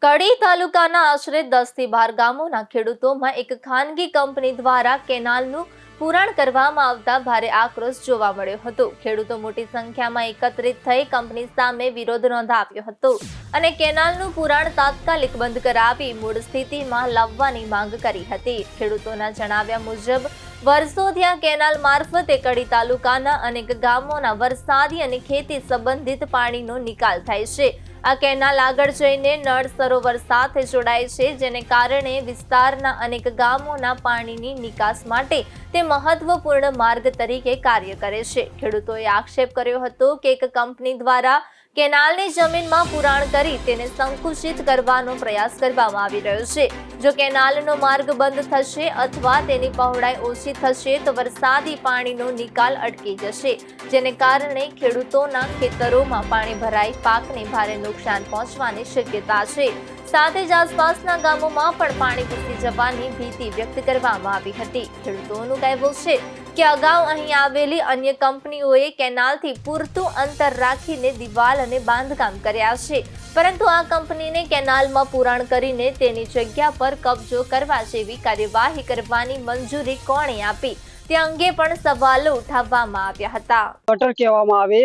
કડી તાલુકાના આશરે 10 થી 12 ગામોના ખેડૂતોમાં એક ખાનગી કંપની દ્વારા કેનાલનું પૂરણ કરવામાં આવતા ભારે આક્રોશ જોવા મળ્યો હતો। ખેડૂતો મોટી સંખ્યામાં એકત્રિત થઈ કંપની સામે વિરોધ નોંધાવ્યો હતો અને કેનાલનું પૂરણ તાત્કાલિક બંધ કરાવી મૂળ સ્થિતિમાં લાવવાની માંગ કરી હતી। ખેડૂતોના જણાવ્યા મુજબ વર્ષોથી આ કેનાલ મારફતે કડી તાલુકાના અનેક ગામોના વરસાદી અને ખેતી સંબંધિત પાણીનો નિકાલ થાય છે। આ કેનાલ આગળ જઈને નળ સરોવર સાથે જોડાય છે, જેને કારણે વિસ્તારના અનેક ગામોના પાણીની નિકાસ માટે તે મહત્વપૂર્ણ માર્ગ તરીકે કાર્ય કરે છે। ખેડૂતોએ આક્ષેપ કર્યો હતો કે એક કંપની દ્વારા કેનાલની જમીનમાં પુરાણ કરી તેને સંકુચિત કરવાનો પ્રયાસ કરવામાં આવી રહ્યો છે। જો કેનાલનો માર્ગ બંધ થશે અથવા તેની પહોળાઈ ઓછી થશે તો વરસાદી પાણીનો નિકાલ અટકી જશે, જેને કારણે ખેડૂતોના ખેતરોમાં પાણી ભરાઈ પાકને ભારે નુકસાન પહોંચવાની શક્યતા છે। સાથે જ આસપાસના ગામોમાં પણ પાણી ઘૂસી જવાની ભીતિ વ્યક્ત કરવામાં આવી હતી। ખેડૂતોનું કહેવું છે કે અગાઉ અહીં આવેલી અન્ય કંપનીઓએ કેનાલથી પૂરતું અંતર રાખીને દિવાલ અને બાંધકામ કર્યા છે, પરંતુ આ કંપનીને કેનાલમાં પુરાણ કરીને તેની જગ્યા પર કબજો કરવા જેવી કાર્યવાહી કરવાની મંજૂરી કોણે આપી તે અંગે પણ સવાલો ઉઠાવવામાં આવ્યા હતા। ગટર કહેવામાં આવે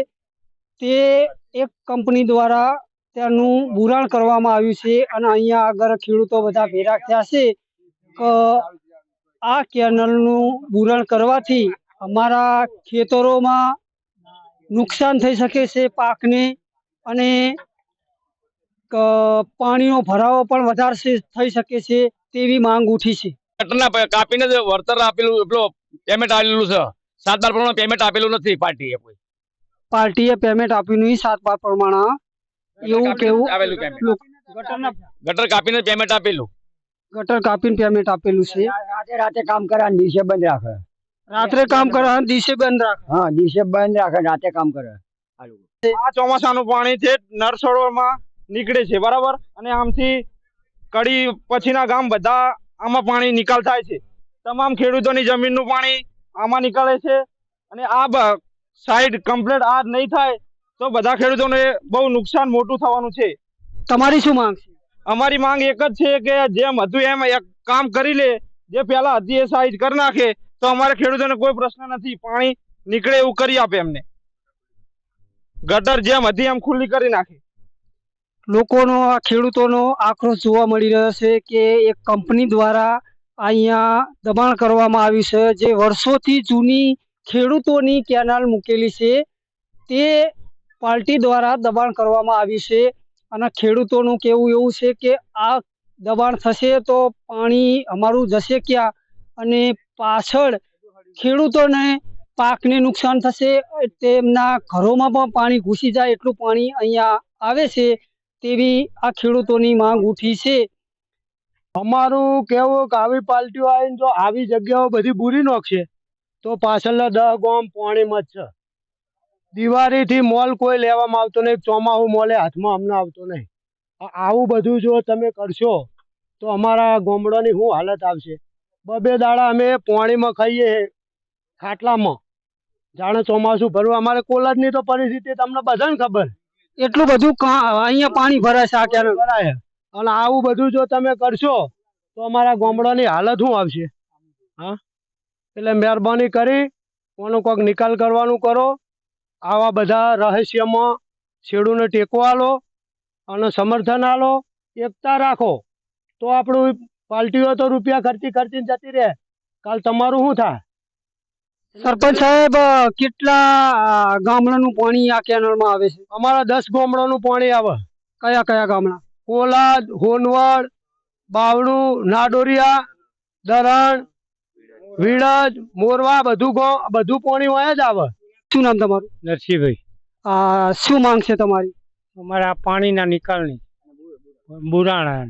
તે એક કંપની દ્વારા તેનું પુરાણ કરવામાં આવ્યું છે અને અહીંયા આગળ ખેડૂતો બધા ભેગા થયા છે કે આ કેનાલનું પુરાણ કરવાથી અમારા ખેતરોમાં નુકસાન થઈ શકે છે પાકને, અને પાણીનો ભરાવો પણ વધારે થઈ શકે છે તેવી માંગ ઉઠી છે। ગટરના કાપીને જ વળતર આપેલું, એટલો પેમેન્ટ આવેલું છે, 7 પ્રમાણે પેમેન્ટ આપેલું નથી પાર્ટીએ પેમેન્ટ આપ્યું નહીં 7 પ્રમાણે એવું કેવું આવેલું ગટર કાપીને પેમેન્ટ આપેલું, ગટર કાપીને પેમેન્ટ આપેલું છે। રાતે કામ કરે અને દિવસે બંધ રાખે, રાત્રે કામ કરે અને દિવસે બંધ રાખે। હા, દિવસે બંધ રાખે, રાતે કામ કરે। આ ચોમાસાનું પાણી છે નળ સરોવરમાં નીકળે છે, બરાબર, અને આમથી કડી પછીના ગામ બધા આમાં પાણી નિકાલ થાય છે। તમામ ખેડૂતોની જમીનનું પાણી આમાં નીકળે છે અને આ સાઈડ કમ્પ્લીટ આ નહીં થાય તો બધા ખેડૂતોને બહુ નુકસાન મોટું થવાનું છે। તમારી શું માંગ છે? અમારી માંગ એક જ છે કે જેમ હતું એમ એક કામ કરી લે, જે પહેલા હતી એ સાઈડ કરી નાખે તો અમારે ખેડૂતોને કોઈ પ્રશ્ન નથી, પાણી નીકળે એવું કરી આપે એમને। ગટર જેમ હતી એમ ખુલ્લી કરી નાખે। લોકોનો આ ખેડૂતોનો આક્રોશ જોવા મળી રહ્યો છે કે એક કંપની દ્વારા અહીંયા દબાણ કરવામાં આવ્યું છે, જે વર્ષોથી જૂની ખેડૂતોની કેનાલ મૂકેલી છે તે પાર્ટી દ્વારા દબાણ કરવામાં આવ્યું છે અને ખેડૂતોનું કહેવું એવું છે કે આ દબાણ થશે તો પાણી અમારું જશે ક્યાં, અને પાછળ ખેડૂતોને પાકને નુકસાન થશે, તેમના ઘરોમાં પણ પાણી ઘૂસી જાય એટલું પાણી અહીંયા આવે છે તેવી આ ખેડૂતોની માંગ ઉઠી છે। અમારું કેવું કે આવી પાર્ટીઓ આવીને જો આવી જગ્યાઓ બધી બુરી નાખશે તો પાછળના 10 ગામ પાણીમાં જ છે। દિવાળીથી મોલ કોઈ લેવામાં આવતો નહીં, ચોમાસું મોલે હાથમાં અમને આવતો નહીં। આવું બધું જો તમે કરશો તો અમારા ગામડાની શું હાલત આવશે? 2 દાડા અમે પાણીમાં ખાઈએ ખાટલામાં, જાણે ચોમાસું ભરવું। અમારે કોલેજની તો પરિસ્થિતિ તમને બધાને ખબર, એટલું બધું અહીંયા પાણી ભરાય છે આ કેનાલ ભરાય, અને આવું બધું જો તમે કરશો તો અમારા ગામડાની હાલત શું આવશે? હા, એટલે મહેરબાની કરી કોનો કોઈક નિકાલ કરવાનું કરો। આવા બધા રહસ્યમાં ખેડૂતને ટેકો આલો અને સમર્થન આલો, એકતા રાખો તો આપણું પાર્ટીઓ તો રૂપિયા ખર્ચીને જતી રહે, કાલ તમારું શું થાય? સરપંચ સાહેબ, કેટલા ગામડાનું પાણી આ કેનાલમાં આવે છે? અમારા 10 ગામડાનું પાણી આવે। કયા કયા ગામડા? કોલાદ, હોનવડ, બાવળું, નાડોરિયા, દરણ, વિડજ, મોરવા, બધું પાણી હોય જ આવે। શું નામ તમારું? નરસિંહભાઈ। શું માંગ છે તમારી? અમારા પાણીના નિકાલની બુરાણા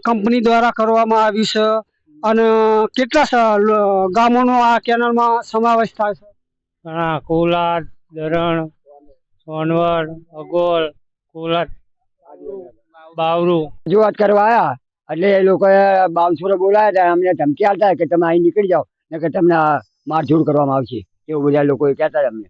કંપની દ્વારા કરવામાં આવ્યું છે અને કેટલા ગામોનો આ કેનાલમાં સમાવેશ થાય છે? કોલાદ, દરણ, સોનવડ, અગોલ, કોલાદ, બાવરું રજૂઆત કરવા આવ્યા એટલે એ લોકોએ બાઉન્સરો બોલાયા હતા, અમને ધમકી આપતા કે તમે અહીં નીકળી જાઓ ને કે તમને મારઝૂડ કરવામાં આવશે, એવું બધા લોકોએ કહેતા અમને।